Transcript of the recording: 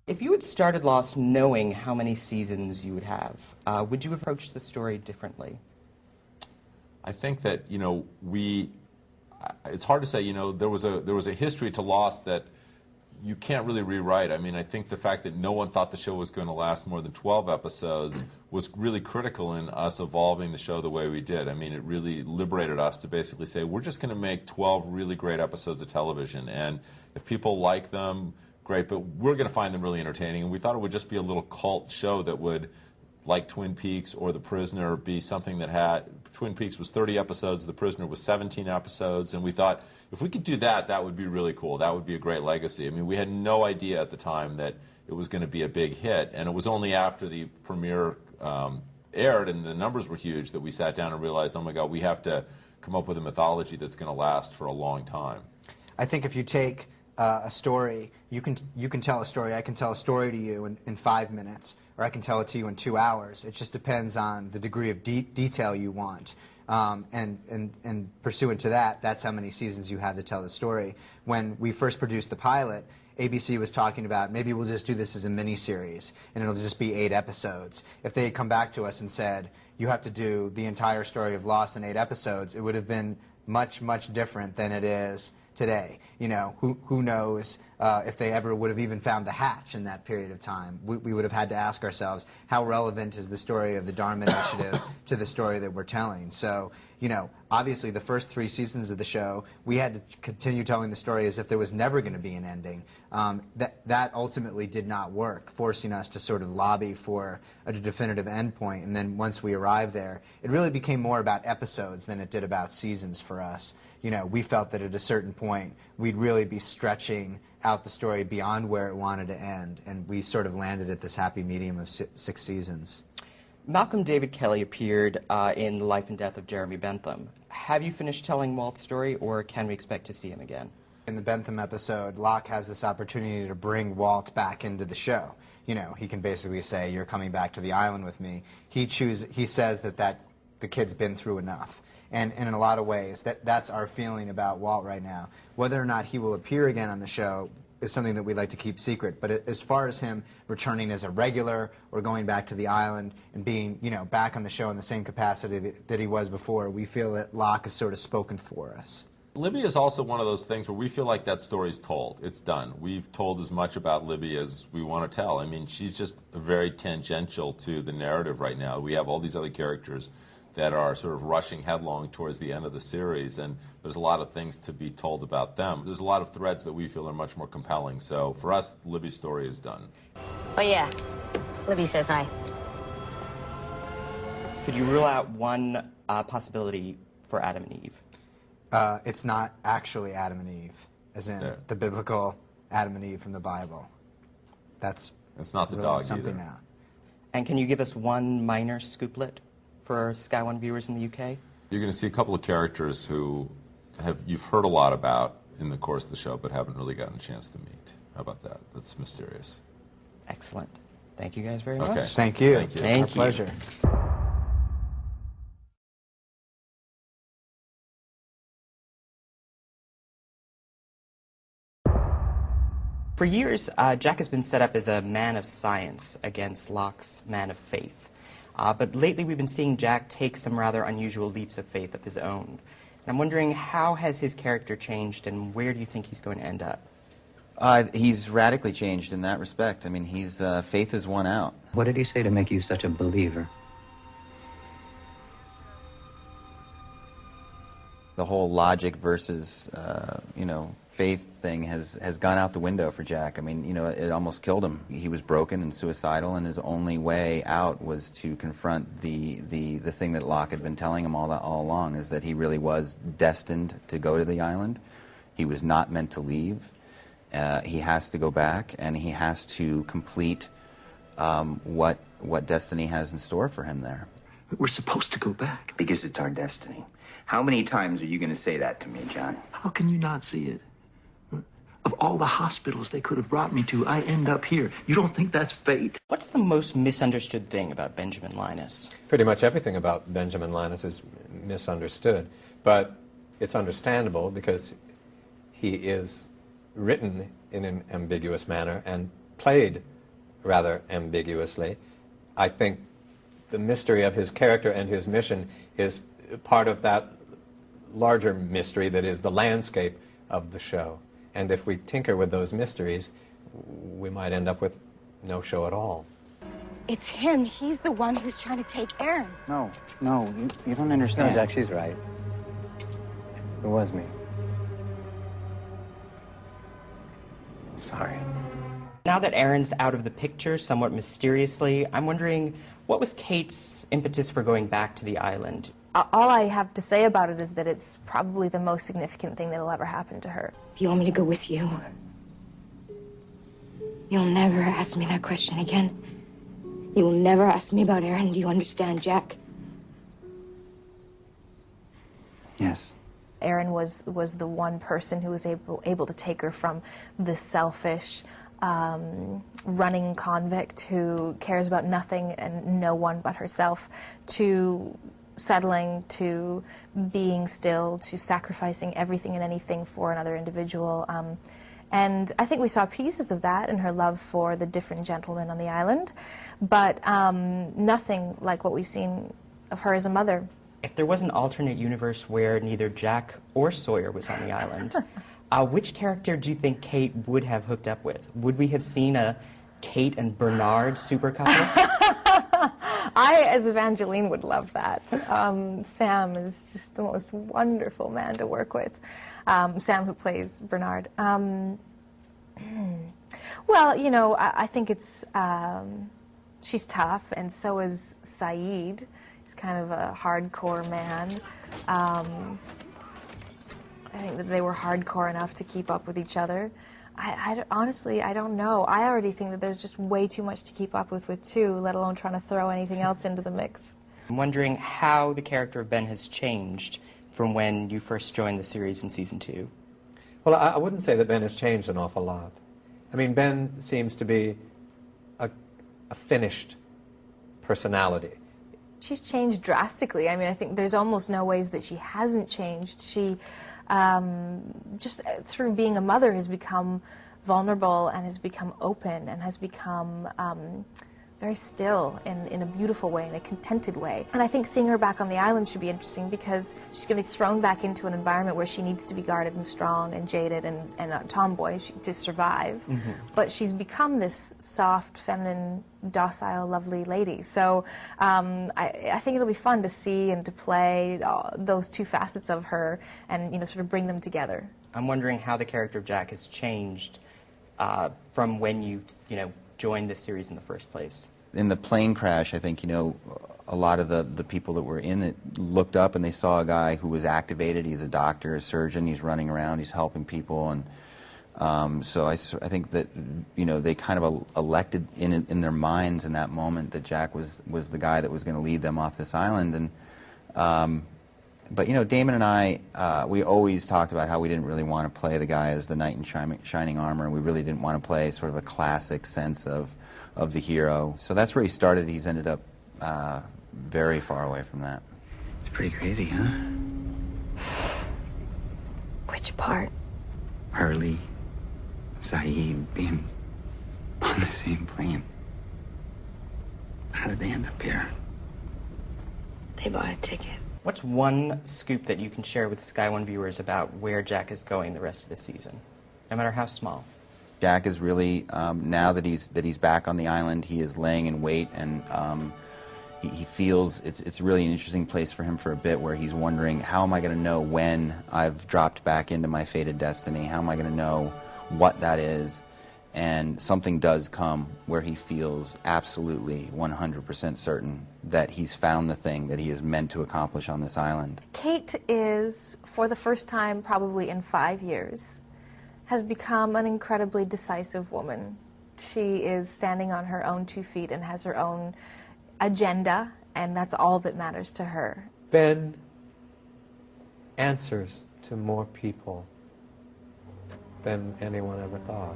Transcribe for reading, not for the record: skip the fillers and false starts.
If you had started Lost knowing how many seasons you would have, would you approach the story differently? I think that, it's hard to say, there was a history to Lost that you can't really rewrite. I mean, I think the fact that no one thought the show was going to last more than 12 episodes was really critical in us evolving the show the way we did. I mean, it really liberated us to basically say, we're just going to make 12 really great episodes of television, and if people like them, great, but we're going to find them really entertaining. And we thought it would just be a little cult show that would, like Twin Peaks or The Prisoner, be something that had... Twin Peaks was 30 episodes, The Prisoner was 17 episodes, and we thought, if we could do that, that would be really cool. That would be a great legacy. I mean, we had no idea at the time that it was going to be a big hit, and it was only after the premiere aired and the numbers were huge that we sat down and realized, oh my God, we have to come up with a mythology that's going to last for a long time. I think if you take a story, you can tell a story. I can tell a story to you in 5 minutes, or I can tell it to you in 2 hours. It just depends on the degree of detail you want. And pursuant to that, that's how many seasons you have to tell the story. When we first produced the pilot, ABC was talking about, maybe we'll just do this as a mini-series, and it'll just be 8 episodes. If they had come back to us and said, you have to do the entire story of Lost in 8 episodes, it would have been much, much different than it is today. Who knows if they ever would have even found the hatch in that period of time. We would have had to ask ourselves, how relevant is the story of the Dharma Initiative to the story that we're telling? So, obviously the first 3 seasons of the show, we had to continue telling the story as if there was never going to be an ending. That ultimately did not work, forcing us to sort of lobby for a definitive endpoint. And then once we arrived there, it really became more about episodes than it did about seasons for us. We felt that at a certain point, we'd really be stretching out the story beyond where it wanted to end, and we sort of landed at this happy medium of 6 seasons. Malcolm David Kelly appeared in The Life and Death of Jeremy Bentham. Have you finished telling Walt's story, or can we expect to see him again? In the Bentham episode, Locke has this opportunity to bring Walt back into the show. He can basically say, you're coming back to the island with me. He says that the kid's been through enough. And in a lot of ways, that's our feeling about Walt right now. Whether or not he will appear again on the show is something that we'd like to keep secret. But as far as him returning as a regular or going back to the island and being, back on the show in the same capacity that he was before, we feel that Locke has sort of spoken for us. Libby is also one of those things where we feel like that story's told. It's done. We've told as much about Libby as we want to tell. I mean, she's just very tangential to the narrative right now. We have all these other characters that are sort of rushing headlong towards the end of the series, and there's a lot of things to be told about them. There's a lot of threads that we feel are much more compelling. So for us, Libby's story is done. Oh yeah, Libby says hi. Could you rule out one possibility for Adam and Eve? It's not actually Adam and Eve, as in the biblical Adam and Eve from the Bible. It's not the dog something either. out. And can you give us one minor scooplet for Sky One viewers in the UK? You're going to see a couple of characters who you've heard a lot about in the course of the show, but haven't really gotten a chance to meet. How about that? That's mysterious. Excellent. Thank you guys very Okay. much. Thank you. Thank you. Thank Our you. pleasure. For years, Jack has been set up as a man of science against Locke's man of faith. But lately we've been seeing Jack take some rather unusual leaps of faith of his own. And I'm wondering, how has his character changed, and where do you think he's going to end up? He's radically changed in that respect. I mean, faith has won out. What did he say to make you such a believer? The whole logic versus, faith thing has gone out the window for Jack. I mean, it almost killed him. He was broken and suicidal, and his only way out was to confront the thing that Locke had been telling him all along, is that he really was destined to go to the island. He was not meant to leave. He has to go back, and he has to complete what destiny has in store for him there. We're supposed to go back. Because it's our destiny. How many times are you going to say that to me, John? How can you not see it? Of all the hospitals they could have brought me to, I end up here. You don't think that's fate? What's the most misunderstood thing about Benjamin Linus? Pretty much everything about Benjamin Linus is misunderstood, but it's understandable because he is written in an ambiguous manner and played rather ambiguously. I think the mystery of his character and his mission is part of that larger mystery that is the landscape of the show. And if we tinker with those mysteries, we might end up with no show at all. It's him. He's the one who's trying to take Aaron. No, you don't understand. No, Jack, she's right. It was me. Sorry. Now that Aaron's out of the picture somewhat mysteriously, I'm wondering, what was Kate's impetus for going back to the island? All I have to say about it is that it's probably the most significant thing that'll ever happen to her. If you want me to go with you, you'll never ask me that question again. You will never ask me about Aaron. Do you understand, Jack? Yes. Aaron was the one person who was able to take her from the selfish, running convict who cares about nothing and no one but herself, to settling, to being still, to sacrificing everything and anything for another individual. And I think we saw pieces of that in her love for the different gentlemen on the island, but nothing like what we've seen of her as a mother. If there was an alternate universe where neither Jack or Sawyer was on the island, which character do you think Kate would have hooked up with? Would we have seen a Kate and Bernard super couple? I, as Evangeline, would love that. Sam is just the most wonderful man to work with. Sam, who plays Bernard. Well, you know, I think it's, she's tough, and so is Saeed. He's kind of a hardcore man. I think that they were hardcore enough to keep up with each other. Honestly, I don't know. I already think that there's just way too much to keep up with two, let alone trying to throw anything else into the mix. I'm wondering how the character of Ben has changed from when you first joined the series in season 2. Well, I wouldn't say that Ben has changed an awful lot. I mean, Ben seems to be a finished personality. She's changed drastically. I mean, I think there's almost no ways that she hasn't changed. She, just through being a mother, has become vulnerable and has become open and has become very still in a beautiful way, in a contented way. And I think seeing her back on the island should be interesting because she's going to be thrown back into an environment where she needs to be guarded and strong and jaded and a tomboy to survive. Mm-hmm. But she's become this soft, feminine, docile, lovely lady. So I think it'll be fun to see and to play those two facets of her and, you know, sort of bring them together. I'm wondering how the character of Jack has changed from when you joined this series in the first place. In the plane crash, I think, you know, a lot of the people that were in it looked up and they saw a guy who was activated. He's a doctor, a surgeon, he's running around, he's helping people, and so I think that, you know, they kind of elected in their minds in that moment that Jack was the guy that was going to lead them off this island. And but, you know, Damon and I, we always talked about how we didn't really want to play the guy as the knight in shining armor. We really didn't want to play sort of a classic sense of the hero. So that's where he started. He's ended up very far away from that. It's pretty crazy, huh? Which part? Hurley, Saeed being on the same plane. How did they end up here? They bought a ticket. What's one scoop that you can share with Sky One viewers about where Jack is going the rest of the season, no matter how small? Jack is really, now that he's back on the island, he is laying in wait, and he feels it's really an interesting place for him for a bit, where he's wondering, how am I going to know when I've dropped back into my fated destiny? How am I going to know what that is? And something does come where he feels absolutely 100% certain that he's found the thing that he is meant to accomplish on this island. Kate is, for the first time probably in 5 years, has become an incredibly decisive woman. She is standing on her own 2 feet and has her own agenda, and that's all that matters to her. Ben answers to more people than anyone ever thought.